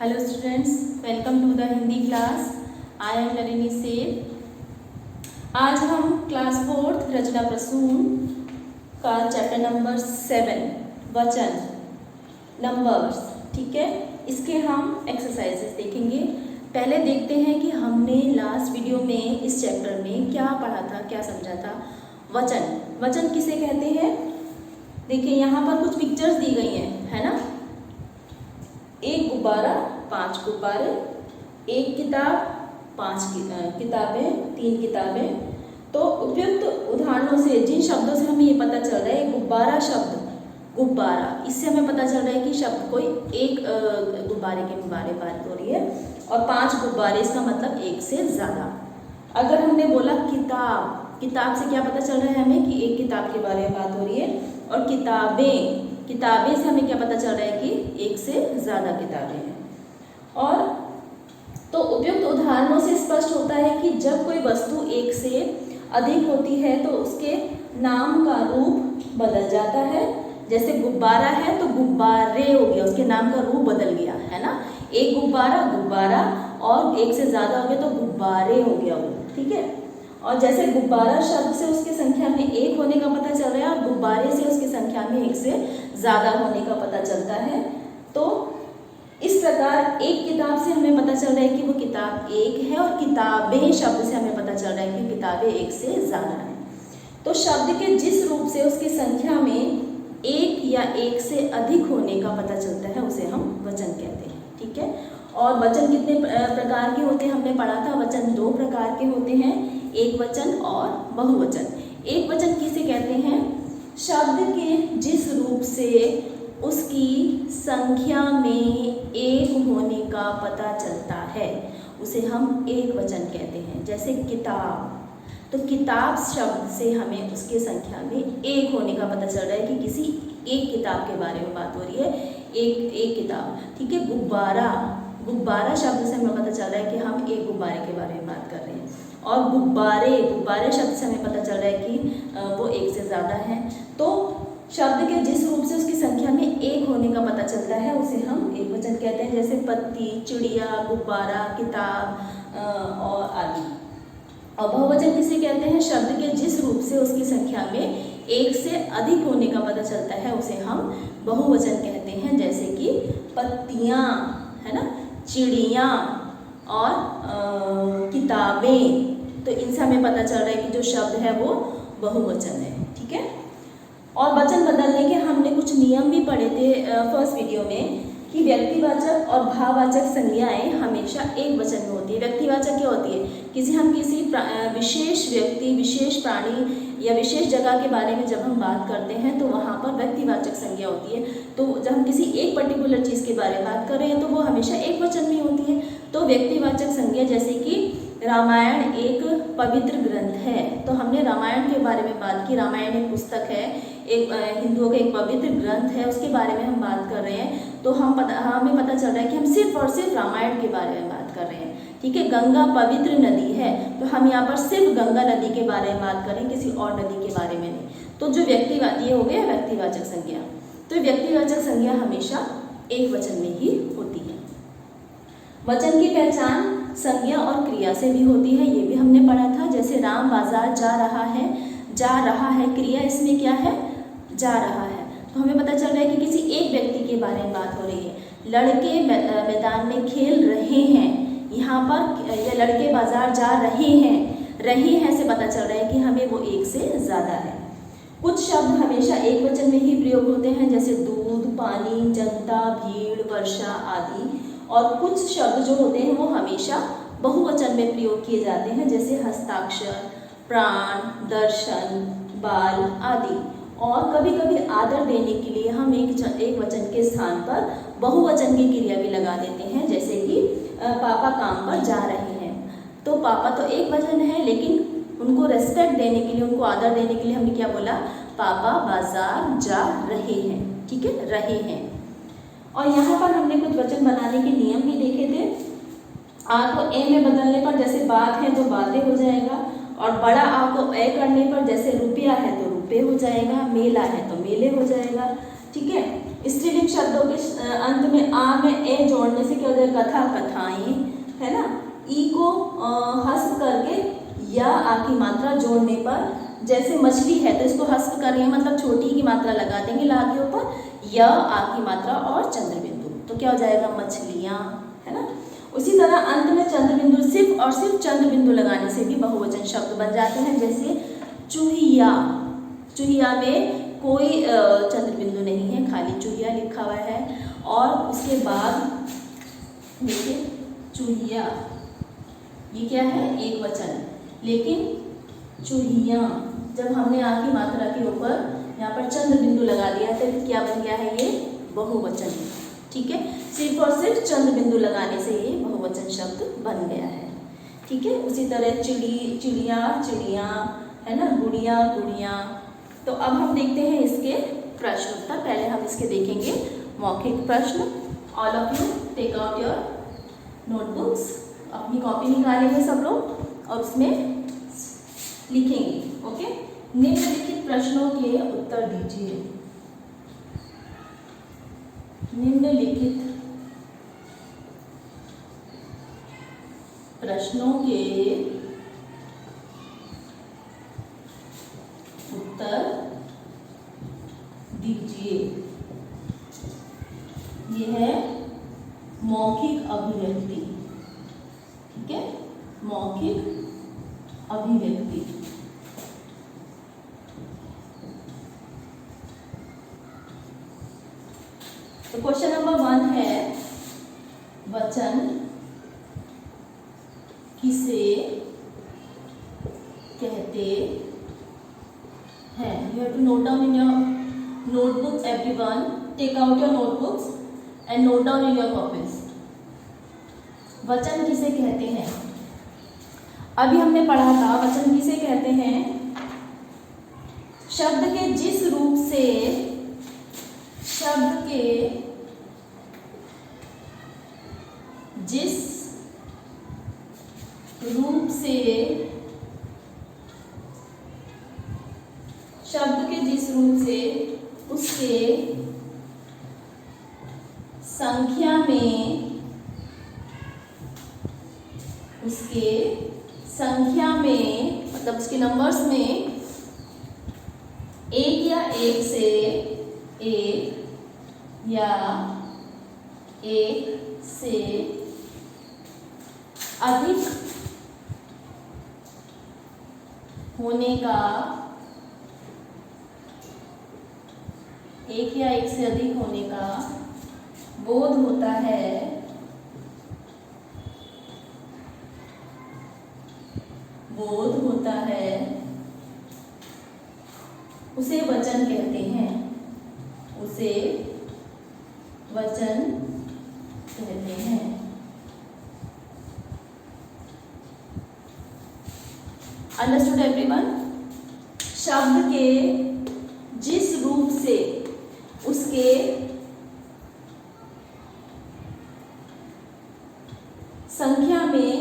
Hello students, welcome to the Hindi class. I am Nalini Seth. आज हम class 4 रचना प्रसून का चैप्टर नंबर 7 वचन नंबर्स, ठीक है, इसके हम एक्सरसाइजेस देखेंगे। पहले देखते हैं कि हमने लास्ट वीडियो में इस चैप्टर में क्या पढ़ा था, क्या समझा था। वचन किसे कहते हैं? देखिए यहाँ पर कुछ पिक्चर्स दी गई हैं, है ना। एक गुब्बारा, 5 गुब्बारे, एक किताब, 5 किताबें, 3 किताबें। तो उपयुक्त उदाहरणों से, जिन शब्दों से हमें ये पता चल रहा है, गुब्बारा शब्द, गुब्बारा, इससे हमें पता चल रहा है कि शब्द कोई एक गुब्बारे के बारे में बात हो रही है, और 5 गुब्बारे इसका मतलब एक से ज़्यादा। अगर हमने बोला किताब, किताब से क्या पता चल रहा है हमें कि एक किताब के बारे में बात हो रही है, और किताबें, किताबें से हमें क्या पता चल रहा है कि एक से ज़्यादा किताबें हैं। और तो उपयुक्त उदाहरणों से स्पष्ट होता है कि जब कोई वस्तु एक से अधिक होती है तो उसके नाम का रूप बदल जाता है। जैसे गुब्बारा है तो गुब्बारे हो गया, उसके नाम का रूप बदल गया, है ना। एक गुब्बारा गुब्बारा, और एक से ज़्यादा हो गया तो गुब्बारे हो गया वो, ठीक है। और जैसे गुब्बारा शब्द से उसकी संख्या में एक होने का पता चल रहा है, और गुब्बारे से उसकी संख्या में एक से ज़्यादा होने का पता चलता है। तो इस प्रकार एक किताब से हमें पता चल रहा है कि वो किताब एक है, और किताबें शब्द से हमें पता चल रहा है कि किताबें एक से ज़्यादा हैं। तो शब्द के जिस रूप से उसकी संख्या में एक या एक से अधिक होने का पता चलता है उसे हम वचन कहते हैं, ठीक है। और वचन कितने प्रकार के होते हैं हमने पढ़ा था। वचन 2 प्रकार के होते हैं, एक वचन और बहुवचन। एक वचन किसे कहते हैं? शब्द के जिस रूप से उसकी संख्या में एक होने का पता चलता है उसे हम एक वचन कहते हैं। जैसे किताब, तो किताब शब्द से हमें उसके संख्या में एक होने का पता चल रहा है कि किसी एक किताब के बारे में बात हो रही है, एक किताब, ठीक है। गुब्बारा, गुब्बारा शब्द से हमें पता चल रहा है कि हम एक गुब्बारे के बारे में बात कर रहे हैं। और गुब्बारे, गुब्बारे शब्द से हमें पता चल रहा है कि वो एक से ज़्यादा है। तो शब्द के जिस रूप से उसकी संख्या में एक होने का पता चलता है उसे हम एक वचन कहते हैं। जैसे पत्ती, चिड़िया, गुब्बारा, किताब और आदि। और बहुवचन किसे कहते हैं? शब्द के जिस रूप से उसकी संख्या में एक से अधिक होने का पता चलता है उसे हम बहुवचन कहते हैं। जैसे कि पत्तियाँ, है ना, चिड़ियाँ और किताबें। तो इनसे हमें पता चल रहा है कि जो शब्द है वो बहुवचन है, ठीक है। और वचन बदलने के हमने कुछ नियम भी पढ़े थे फर्स्ट वीडियो में, कि व्यक्तिवाचक और भाववाचक संज्ञाएं हमेशा एक वचन में होती है। व्यक्तिवाचक क्या होती है? हम किसी विशेष व्यक्ति, विशेष प्राणी या विशेष जगह के बारे में जब हम बात करते हैं तो वहाँ पर व्यक्तिवाचक संज्ञा होती है। तो जब हम किसी एक पर्टिकुलर चीज़ के बारे में बात कर रहे हैं तो वो हमेशा एक वचन में होती है। तो व्यक्तिवाचक संज्ञा, जैसे कि रामायण एक पवित्र ग्रंथ है, तो हमने रामायण के बारे में बात की। रामायण एक पुस्तक है, एक हिंदुओं का एक पवित्र ग्रंथ है, उसके बारे में हम बात कर रहे हैं। तो हमें पता चल रहा है कि हम सिर्फ और सिर्फ रामायण के बारे में बात कर रहे हैं, ठीक है। गंगा पवित्र नदी है, तो हम यहाँ पर सिर्फ गंगा नदी के बारे में बात करें, किसी और नदी के बारे में नहीं। तो जो ये हो गया व्यक्तिवाचक संज्ञा। तो व्यक्तिवाचक संज्ञा हमेशा एक वचन में ही होती है। वचन की पहचान संज्ञा और क्रिया से भी होती है, ये भी हमने पढ़ा था। जैसे राम बाजार जा रहा है, जा रहा है क्रिया इसमें क्या है? जा रहा है। तो हमें पता चल रहा है कि किसी एक व्यक्ति के बारे में बात हो रही है। लड़के मैदान में खेल रहे हैं, यहाँ पर ये लड़के बाजार जा रहे हैं से पता चल रहा है कि हमें वो एक से ज़्यादा है। कुछ शब्द हमेशा एक वचन में ही प्रयोग होते हैं, जैसे दूध, पानी, जनता, भीड़, वर्षा आदि। और कुछ शब्द जो होते हैं वो हमेशा बहुवचन में प्रयोग किए जाते हैं, जैसे हस्ताक्षर, प्राण, दर्शन, बाल आदि। और कभी कभी आदर देने के लिए हम एक वचन के स्थान पर बहुवचन की क्रिया भी लगा देते हैं, जैसे कि पापा काम पर जा रहे हैं। तो पापा तो एक वचन है, लेकिन उनको रेस्पेक्ट देने के लिए, उनको आदर देने के लिए हमने क्या बोला? पापा बाजार जा रहे हैं, ठीक है, रहे हैं। और यहाँ पर हमने कुछ वचन बनाने के नियम भी देखे थे। आ को ए में बदलने पर जैसे बात है तो बातें हो जाएगा, और बड़ा आ को ए करने पर जैसे रुपया है तो रुपये हो जाएगा, मेला है तो मेले हो जाएगा, ठीक है। स्त्रीलिंग शब्दों के अंत में आ में ए जोड़ने से क्या हो तरह कथा कथाएं, है ना। ई को हस्व करके या आ की मात्रा जोड़ने पर, जैसे मछली है तो इसको हस्व कर रहे हैं मतलब छोटी की मात्रा लगा देंगे ला के ऊपर, या आ की मात्रा और चंद्र बिंदु, तो क्या हो जाएगा मछलियाँ, है ना। उसी तरह अंत में चंद्र बिंदु सिर्फ और सिर्फ चंद्र बिंदु लगाने से भी बहुवचन शब्द बन जाते हैं, जैसे चूहिया। चूहिया में कोई चंद्र बिंदु नहीं है, खाली चूहिया लिखा हुआ है। और उसके बाद देखिए चूहिया, ये क्या है, एक वचन, लेकिन चूहिया जब हमने आ की मात्रा के ऊपर यहाँ पर चंद्र बिंदु लगा दिया है तो क्या बन गया है, ये बहुवचन, ठीक है। सिर्फ और सिर्फ चंद्र बिंदु लगाने से ये बहुवचन शब्द बन गया है, ठीक है। उसी तरह चिड़ी चिड़िया चिड़िया, है ना, गुड़िया गुड़िया। तो अब हम देखते हैं इसके प्रश्न उत्तर। पहले हम इसके देखेंगे मौखिक प्रश्न। All of you take out your notebooks, अपनी कॉपी निकालेंगे सब लोग और उसमें लिखेंगे, ओके। निम्नलिखित प्रश्नों के उत्तर दीजिए। निम्नलिखित प्रश्नों के उत्तर दीजिए। यह है मौखिक अभिव्यक्ति, ठीक है, मौखिक अभिव्यक्ति। तो क्वेश्चन नंबर 1 है, वचन किसे कहते हैं। You have to note down in your notebooks, everyone. Take out your notebooks and note down in your copies. वचन किसे कहते हैं। अभी हमने पढ़ा था वचन किसे कहते हैं, शब्द के जिस रूप से, शब्द के जिस रूप से, शब्द के जिस रूप से उसके संख्या में, उसके संख्या में मतलब उसके नंबर्स में एक या एक से एक या एक से अधिक होने का, एक या एक से अधिक होने का बोध होता है, बोध होता है, उसे वचन कहते हैं, उसे वचन कहते हैं। Understood everyone. शब्द के जिस रूप से उसके संख्या में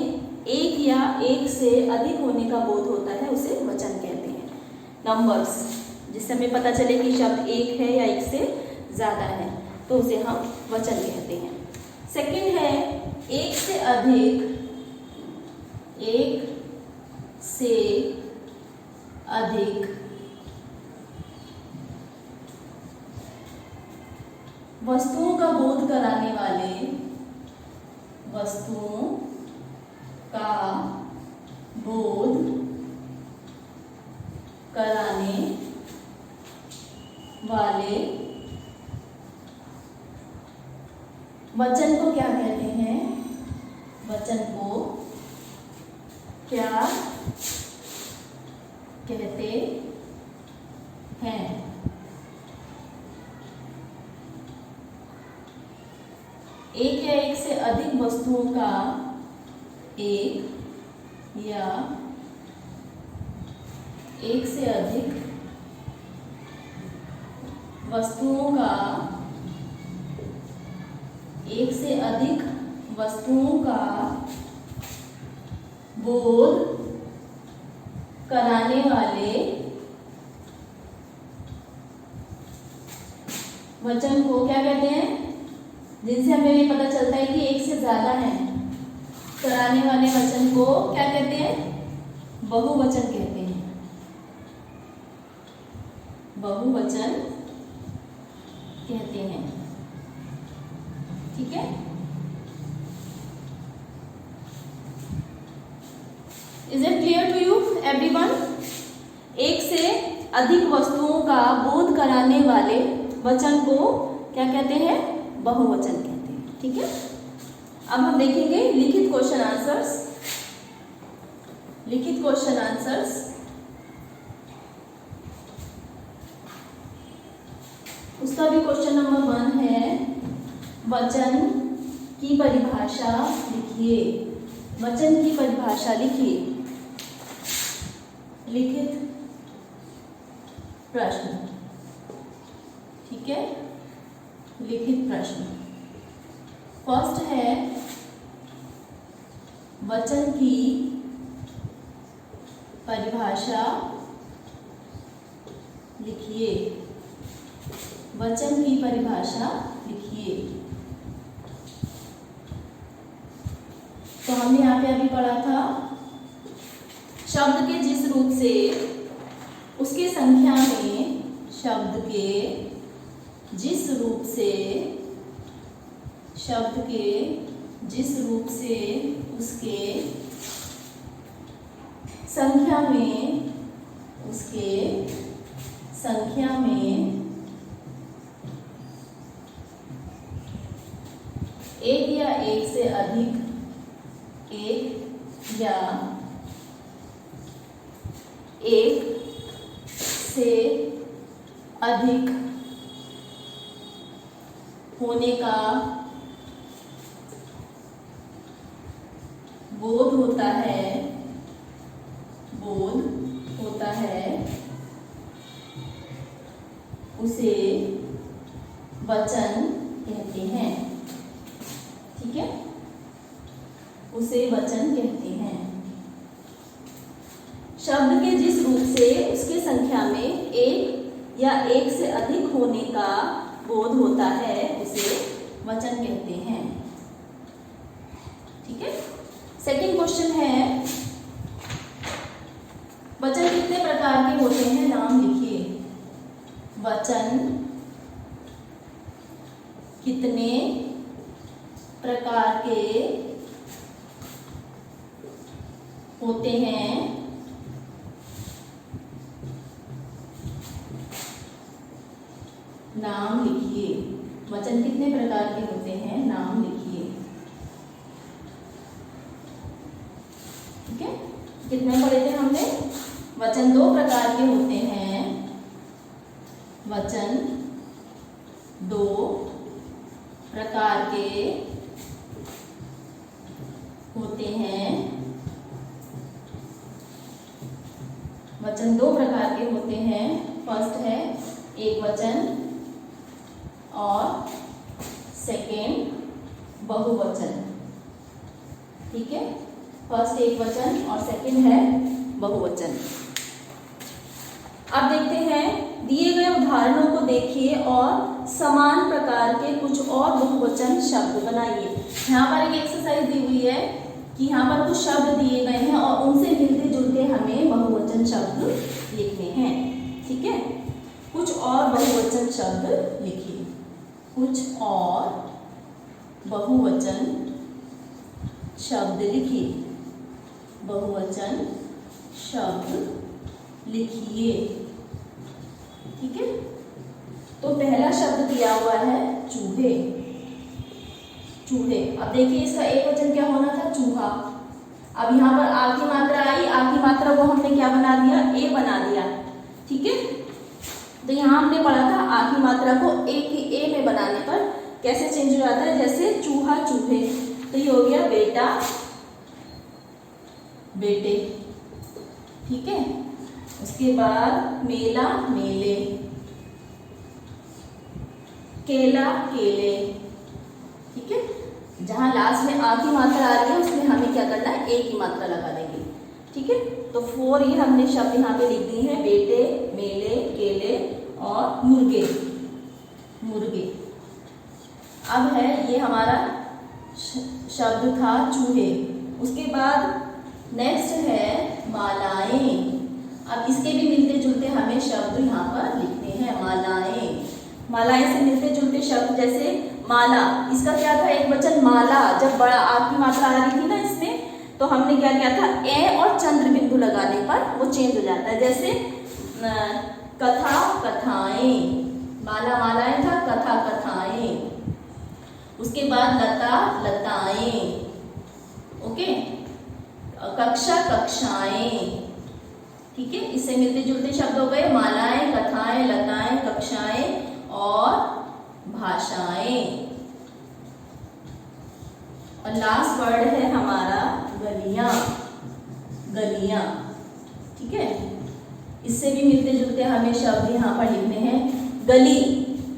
एक या एक से अधिक होने का बोध होता है, उसे वचन कहते हैं। नंबर्स जिससे हमें पता चले कि शब्द एक है या एक से ज़्यादा है तो उसे हम वचन कहते हैं। सेकंड है एक से अधिक, एक से अधिक वस्तुओं का बोध कराने वाले, वस्तुओं का बोध कराने वाले वचन को क्या कहते हैं, वचन को क्या कहते हैं। एक या एक से अधिक वस्तुओं का, एक या एक से अधिक वस्तुओं का, एक से अधिक वस्तुओं का बोध कराने वाले वचन को क्या कहते हैं, जिनसे हमें ये पता चलता है कि एक से ज्यादा कराने वाले वचन को क्या कहते हैं? बहुवचन कहते हैं। बहुवचन कहते हैं। ठीक है। Is it clear to you everyone? एक से अधिक वस्तुओं का बोध कराने वाले वचन को क्या कहते हैं? बहुवचन कहते हैं। ठीक है। अब हम देखेंगे लिखित क्वेश्चन आंसर्स। लिखित क्वेश्चन आंसर्स। उसका भी क्वेश्चन नंबर 1 है, वचन की परिभाषा लिखिए। वचन की परिभाषा लिखिए। लिखित प्रश्न। ठीक है। लिखित प्रश्न। फर्स्ट है, वचन की परिभाषा लिखिए। वचन की परिभाषा लिखिए। तो हमने यहाँ पे अभी पढ़ा था, शब्द के जिस रूप से उसके संख्या में, शब्द के जिस रूप से, शब्द के जिस रूप से उसके संख्या में, उसके संख्या में एक या एक से अधिक, एक या एक से अधिक होने का बोध होता है, बोध होता है, उसे वचन कहते हैं। ठीक है। उसे वचन कहते हैं। शब्द के जिस रूप से उसके संख्या में एक या एक से अधिक होने का बोध होता है, उसे वचन कहते हैं। ठीक है। सेकंड क्वेश्चन है, वचन कितने प्रकार के होते हैं? नाम लिखिए। वचन कितने प्रकार के होते हैं? नाम लिखिए। वचन कितने प्रकार के होते हैं? नाम लिखिए। ठीक है। कितने पढ़े थे हमने? वचन 2 प्रकार के होते हैं। वचन 2 प्रकार के होते हैं। वचन 2 प्रकार के होते हैं। फर्स्ट है एक वचन और सेकेंड बहुवचन। ठीक है। फर्स्ट एक वचन और सेकेंड है बहुवचन। अब देखते हैं, दिए गए उदाहरणों को देखिए और समान प्रकार के कुछ और बहुवचन शब्द बनाइए। यहाँ पर एक एक्सरसाइज दी हुई है कि यहाँ पर कुछ शब्द दिए गए हैं और उनसे मिलते जुलते हमें बहुवचन शब्द लिखने हैं। ठीक है। कुछ और बहुवचन शब्द लिखिए। कुछ और बहुवचन शब्द लिखिए। बहुवचन शब्द लिखिए। ठीक है। तो पहला शब्द दिया हुआ है चूहे। चूहे। अब देखिए इसका एक वचन क्या होना था? चूहा। अब यहाँ पर आ की मात्रा आई, आ की मात्रा को हमने क्या बना दिया? ए बना दिया। ठीक है। तो यहाँ हमने पढ़ा था आ की मात्रा को ए में बनाने पर कैसे चेंज हो जाता है, जैसे चूहा चूहे। तो ये हो गया बेटा बेटे। ठीक है। उसके बाद मेला मेले, केला केले। ठीक है। जहां लास्ट में आ की मात्रा आ रही है उसमें हमें क्या करना है? ए की मात्रा लगा देंगे। ठीक है। तो 4 ये हमने शब्द यहाँ पे लिख दिए हैं, बेटे मेले केले और मुर्गे मुर्गे। अब है ये हमारा शब्द था चूहे। उसके बाद नेक्स्ट है मालाएं। अब इसके भी मिलते जुलते हमें शब्द यहाँ पर लिखने हैं। मालाएं, मालाएं से मिलते जुलते शब्द जैसे माला, इसका क्या था एक वचन माला। जब बड़ा आ की मात्रा आ रही थी ना इसमें, तो हमने क्या किया था, ए और चंद्र बिंदु लगाने पर वो चेंज हो जाता है। जैसे कथा कथाएं, माला मालाएं था, कथा कथाएं। उसके बाद लता लताएं, ओके, कक्षा कक्षाएं, ठीक है। इससे मिलते जुलते शब्द हो गए मालाएं, कथाएं, लताएं, कक्षाएं और भाषाएं। और लास्ट वर्ड है हमारा गलियां, गलियां, ठीक है। इससे भी मिलते जुलते हमें शब्द यहाँ पर लिखने हैं। गली,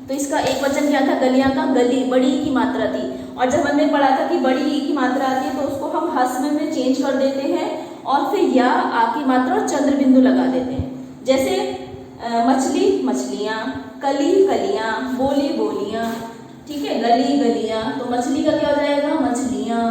तो इसका एक वचन क्या था, गलियां का, गली बड़ी की मात्रा थी। और जब हमने पढ़ा था कि बड़ी ई की मात्रा आती है तो उसको हम हस्व में चेंज कर देते हैं और फिर या आ की मात्रा और चंद्र बिंदु लगा देते हैं। जैसे मछली मछलियाँ, कली कलियाँ, बोली बोलियाँ, ठीक है। गली गलियाँ, तो मछली का क्या हो जाएगा, मछलियाँ,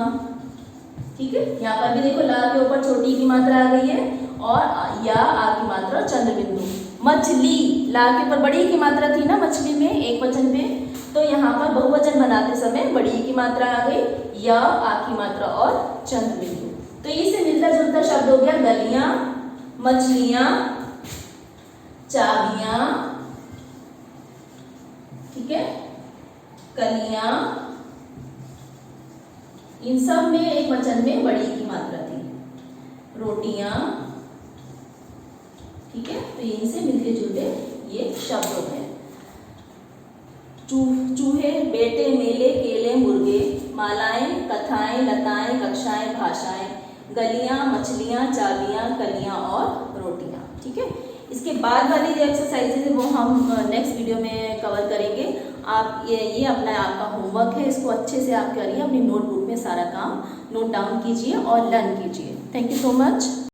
ठीक है। यहाँ पर भी देखो ला के ऊपर छोटी की मात्रा आ गई है और या आ की मात्रा चंद्र बिंदु। मछली, ला के ऊपर बड़ी की मात्रा थी ना मछली में एक वचन पे, तो यहाँ पर बहुवचन बनाते समय बड़ी की मात्रा आ गई, या आ की मात्रा और चंद्र बिंदु। तो इससे मिलता जुलता शब्द हो गया गलियां, मछलियां, चाबियां, ठीक है, कलियां। इन सब में एक वचन में बड़ी की मात्रा थी। रोटियां, ठीक है। तो इनसे मिलते जुलते ये शब्द हो गए। चूहे, बेटे, मेले, केले, मुर्गे, मालाएं, कथाएं, लताएं, कक्षाएं, भाषाएं, गलियां, मछलियां, चाबियां, कलियां और रोटियां, ठीक है। इसके बाद वाली जो एक्सरसाइजेज है वो हम नेक्स्ट वीडियो में कवर करेंगे। आप ये अपना आपका होमवर्क है, इसको अच्छे से आप करिए, अपनी नोटबुक में सारा काम नोट डाउन कीजिए और लर्न कीजिए। Thank you so much.